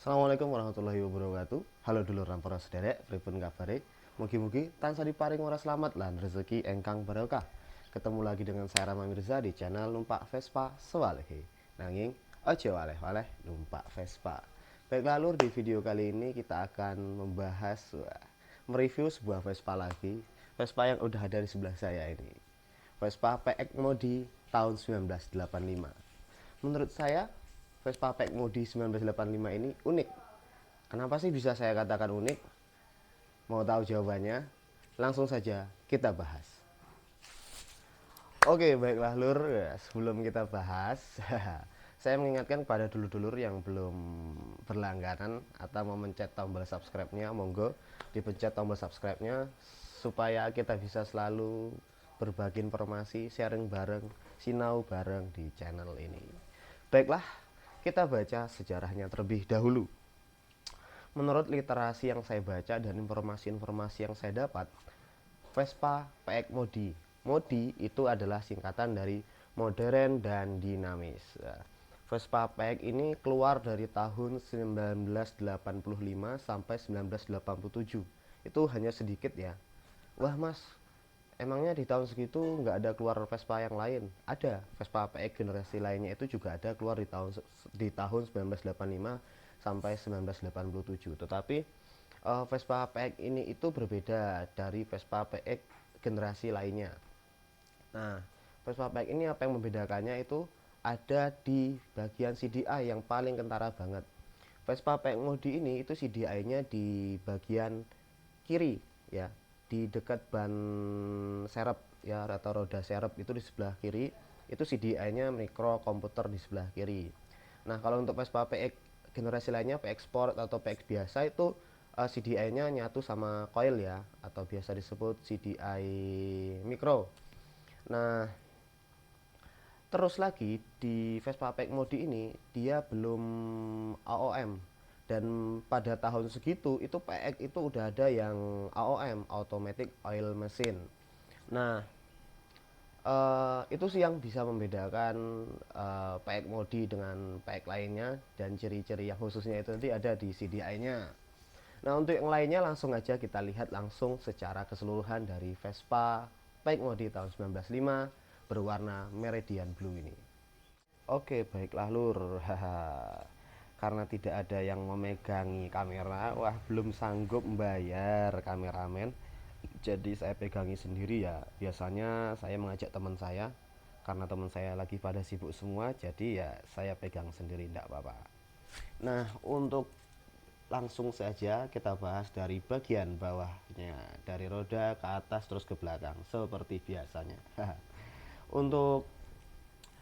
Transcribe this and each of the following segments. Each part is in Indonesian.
Assalamualaikum warahmatullahi wabarakatuh. Halo dulur lan para sederek, pripun kabare? Mugi-mugi tansah diparing ora slamet lan rezeki engkang barokah. Ketemu lagi dengan saya Rama Mirza di channel Numpak Vespa Sewalehe. Nanging aja waleh-waleh numpak Vespa. Baiklah lur, di video kali ini kita akan mereview sebuah Vespa lagi. Vespa yang udah ada di sebelah saya ini. Vespa PX Modi tahun 1985. Menurut saya, Vespa PX Modi 1985 ini unik. Kenapa sih bisa saya katakan unik? Mau tahu jawabannya? Langsung saja kita bahas. Oke, baiklah lur, sebelum kita bahas, saya mengingatkan kepada dulur-dulur yang belum berlangganan atau mau mencet tombol subscribe-nya, monggo dipencet tombol subscribe-nya supaya kita bisa selalu berbagi informasi, sharing bareng, sinau bareng di channel ini. Baiklah, kita baca sejarahnya terlebih dahulu. Menurut literasi yang saya baca dan informasi-informasi yang saya dapat, Vespa PX Modi. Modi itu adalah singkatan dari modern dan dinamis. Vespa PX ini keluar dari tahun 1985 sampai 1987. Itu hanya sedikit ya. Wah mas, emangnya di tahun segitu nggak ada keluar Vespa yang lain? Ada, Vespa PX generasi lainnya itu juga ada keluar di tahun 1985 sampai 1987. Tetapi Vespa PX ini itu berbeda dari Vespa PX generasi lainnya. Nah, Vespa PX ini apa yang membedakannya itu ada di bagian CDI yang paling kentara banget. Vespa PX Modi ini itu CDI-nya di bagian kiri ya, di dekat ban serep ya, atau roda serep itu di sebelah kiri. Itu CDI-nya micro komputer di sebelah kiri. Nah, kalau untuk Vespa PX generasi lainnya, PX Sport atau PX biasa itu CDI-nya nyatu sama coil ya, atau biasa disebut CDI micro. Nah, terus lagi di Vespa PX Modi ini dia belum AOM, dan pada tahun segitu itu PX itu udah ada yang AOM, Automatic Oil Machine. Nah, itu sih yang bisa membedakan PX Modi dengan PX lainnya, dan ciri-ciri yang khususnya itu nanti ada di CDI-nya. Nah, untuk yang lainnya langsung aja kita lihat langsung secara keseluruhan dari Vespa PX Modi tahun 1905 berwarna Meridian Blue ini. Oke, baiklah lur. Karena tidak ada yang memegangi kamera, wah belum sanggup membayar kameramen. Jadi saya pegangi sendiri ya. Biasanya saya mengajak teman saya, karena teman saya lagi pada sibuk semua, jadi ya saya pegang sendiri, tidak apa-apa. Nah, untuk langsung saja kita bahas dari bagian bawahnya, dari roda ke atas terus ke belakang seperti biasanya. Untuk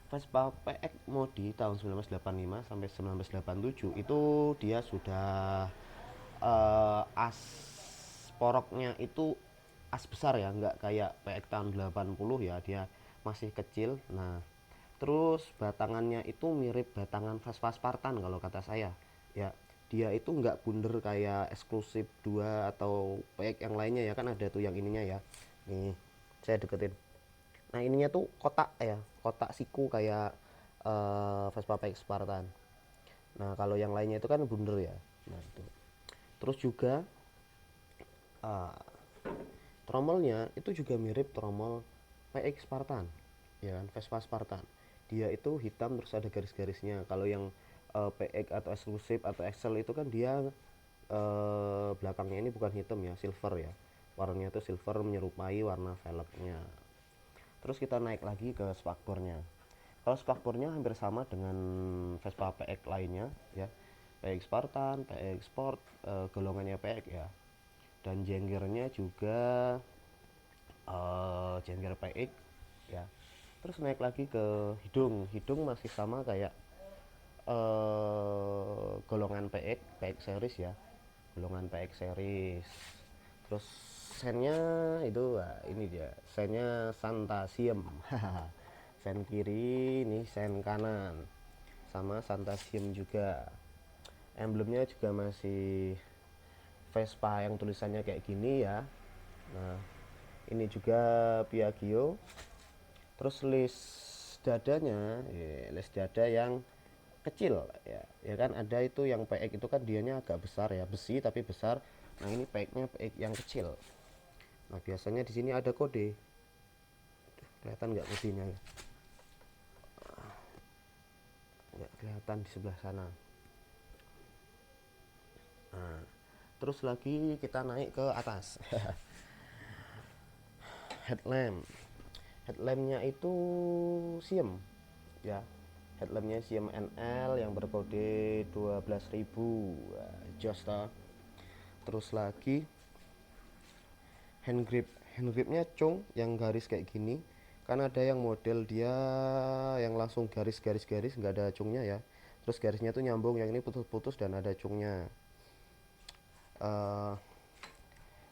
Vespa PX Modi tahun 1985 sampai 1987 itu dia sudah as poroknya itu as besar ya, nggak kayak PX tahun 80 ya, dia masih kecil. Nah, terus batangannya itu mirip batangan Vespa Spartan kalau kata saya ya. Dia itu nggak bunder kayak eksklusif 2 atau PX yang lainnya ya, kan ada tuh yang ininya ya. Nih, saya deketin. Nah, ininya tuh kotak ya, kotak siku kayak Vespa PX Spartan. Nah, kalau yang lainnya itu kan bunder ya. Nah, itu. Terus juga uh, tromolnya itu juga mirip tromol PX Spartan, ya kan, Vespa Spartan. Dia itu hitam terus ada garis-garisnya. Kalau yang PX atau eksklusif atau Excel itu kan dia belakangnya ini bukan hitam ya, silver ya. Warnanya itu silver menyerupai warna velgnya. Terus kita naik lagi ke spakbornya. Kalau spakbornya hampir sama dengan Vespa PX lainnya ya. PX Spartan, PX Sport, golongannya PX ya. Dan jenggernya juga jengger PX ya. Terus naik lagi ke hidung. Hidung masih sama kayak golongan PX, PX series ya. Golongan PX series. Terus sennya itu, ini dia sennya Santasium. Sen kiri, ini sen kanan, sama Santasium juga. Emblemnya juga masih Vespa yang tulisannya kayak gini ya. Nah, ini juga Piaggio. Terus list dadanya, list dada yang kecil ya kan, ada itu yang PX itu kan dianya agak besar ya, besi tapi besar. Nah ini PX-nya PX yang kecil. Nah biasanya di sini ada kode. Kelihatan nggak kodenya? Nggak kelihatan di sebelah sana. Nah, terus lagi kita naik ke atas. Headlampnya itu Siem ya, headlampnya Siem NL yang berkode 12.000. Jos toh. Terus lagi handgripnya Chung yang garis kayak gini, kan ada yang model dia yang langsung garis nggak ada cungnya ya, terus garisnya tuh nyambung, yang ini putus-putus dan ada cungnya. uh,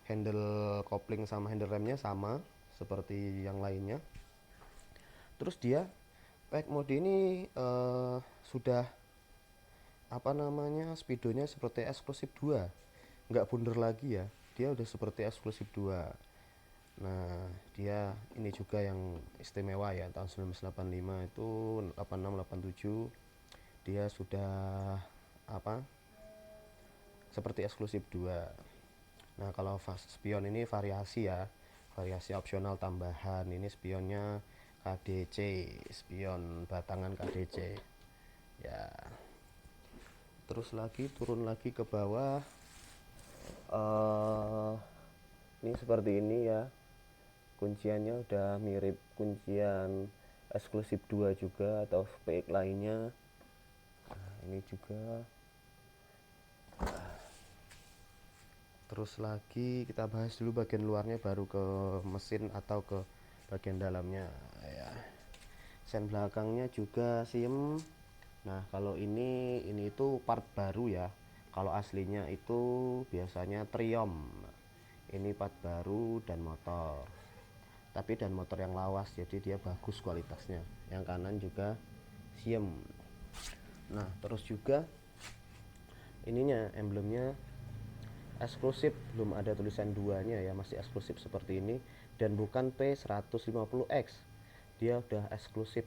Handle kopling sama handle remnya sama seperti yang lainnya. Terus dia pack mode ini sudah apa namanya, speedonya seperti eksklusif 2, nggak bundar lagi ya, dia udah seperti eksklusif 2. Nah dia ini juga yang istimewa ya, tahun 1985 itu 86 87 dia sudah apa, seperti eksklusif 2. Nah kalau spion ini variasi ya, variasi opsional tambahan. Ini spionnya KDC, spion batangan KDC ya. Terus lagi turun lagi ke bawah, ini seperti ini ya, kunciannya udah mirip kuncian eksklusif 2 juga atau PX lainnya. Nah, ini juga. Terus lagi kita bahas dulu bagian luarnya baru ke mesin atau ke bagian dalamnya ya. Sen belakangnya juga Siem. Nah kalau ini itu part baru ya, kalau aslinya itu biasanya Triumph. Ini part baru dan motor, tapi dan motor yang lawas, jadi dia bagus kualitasnya. Yang kanan juga Siem. Nah terus juga ininya, emblemnya eksklusif, belum ada tulisan 2-nya ya, masih eksklusif seperti ini, dan bukan P150X, dia udah eksklusif.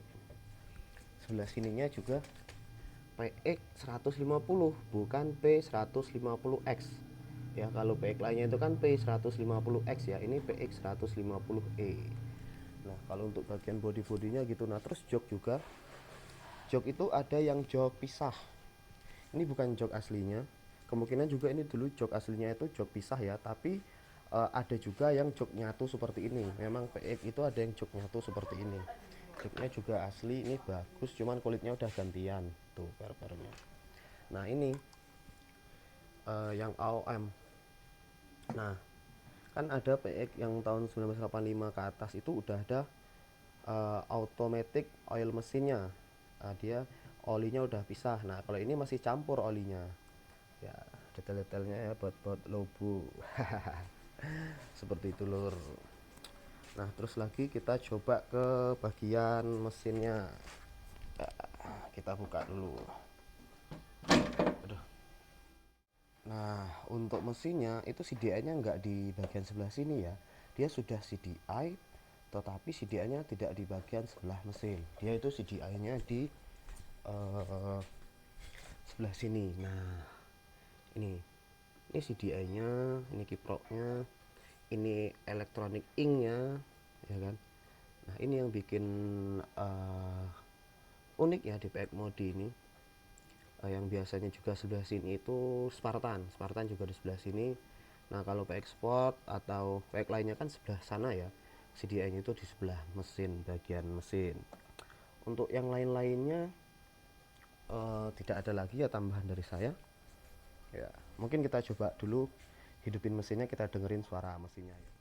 Sebelah sininya juga PX 150, bukan P150X ya. Kalau PX lainnya itu kan P150X ya, ini PX 150E. Nah kalau untuk bagian body-bodinya gitu. Nah terus jok juga, jok itu ada yang jok pisah, ini bukan jok aslinya. Kemungkinan juga ini dulu jok aslinya itu jok pisah ya, tapi ada juga yang jok nyatu seperti ini. Memang PX itu ada yang jok nyatu seperti ini. Joknya juga asli, ini bagus, cuman kulitnya udah gantian tuh per-pernya. Nah ini yang AOM. Nah kan ada PX yang tahun 1985 ke atas itu udah ada automatic oil mesinnya. Nah, dia olinya udah pisah. Nah kalau ini masih campur olinya ya, detail-detailnya ya buat lobo. Seperti itu lur. Nah terus lagi kita coba ke bagian mesinnya. Kita buka dulu. Aduh. Nah untuk mesinnya itu CDI nya nggak di bagian sebelah sini ya, dia sudah CDI tetapi CDI nya tidak di bagian sebelah mesin, dia itu CDI nya di sebelah sini. Nah ini CDI nya, ini kiproknya, ini electronic ink nya ya kan. Nah ini yang bikin unik ya di PX mode ini. Yang biasanya juga sebelah sini itu Spartan juga di sebelah sini. Nah kalau PX Sport atau PX lainnya kan sebelah sana ya, CDI nya itu di sebelah mesin, bagian mesin. Untuk yang lain-lainnya tidak ada lagi ya tambahan dari saya ya. Mungkin kita coba dulu hidupin mesinnya, kita dengerin suara mesinnya ya.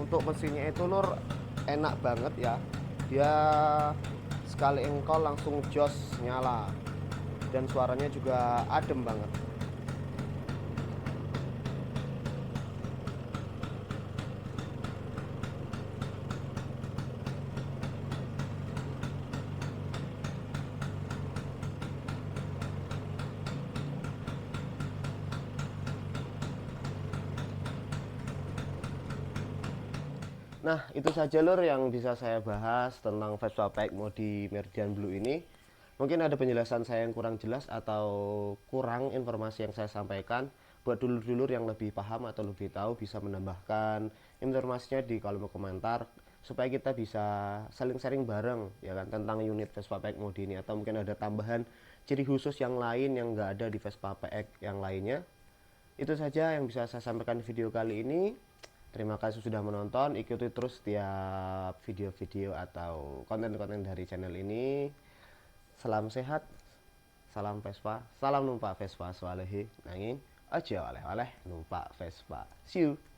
Untuk mesinnya itu lur enak banget ya, dia sekali engkol langsung jos nyala, dan suaranya juga adem banget. Nah, itu saja lur yang bisa saya bahas tentang Vespa Pack Modi Meridian Blue ini. Mungkin ada penjelasan saya yang kurang jelas atau kurang informasi yang saya sampaikan. Buat dulur-dulur yang lebih paham atau lebih tahu bisa menambahkan informasinya di kolom komentar supaya kita bisa saling sharing bareng ya kan tentang unit Vespa Pack Modi ini, atau mungkin ada tambahan ciri khusus yang lain yang enggak ada di Vespa Pack yang lainnya. Itu saja yang bisa saya sampaikan di video kali ini. Terima kasih sudah menonton. Ikuti terus setiap video-video atau konten-konten dari channel ini. Salam sehat, salam Vespa, salam numpak Vespa swalehe nanging aja oleh-oleh numpak Vespa. See you.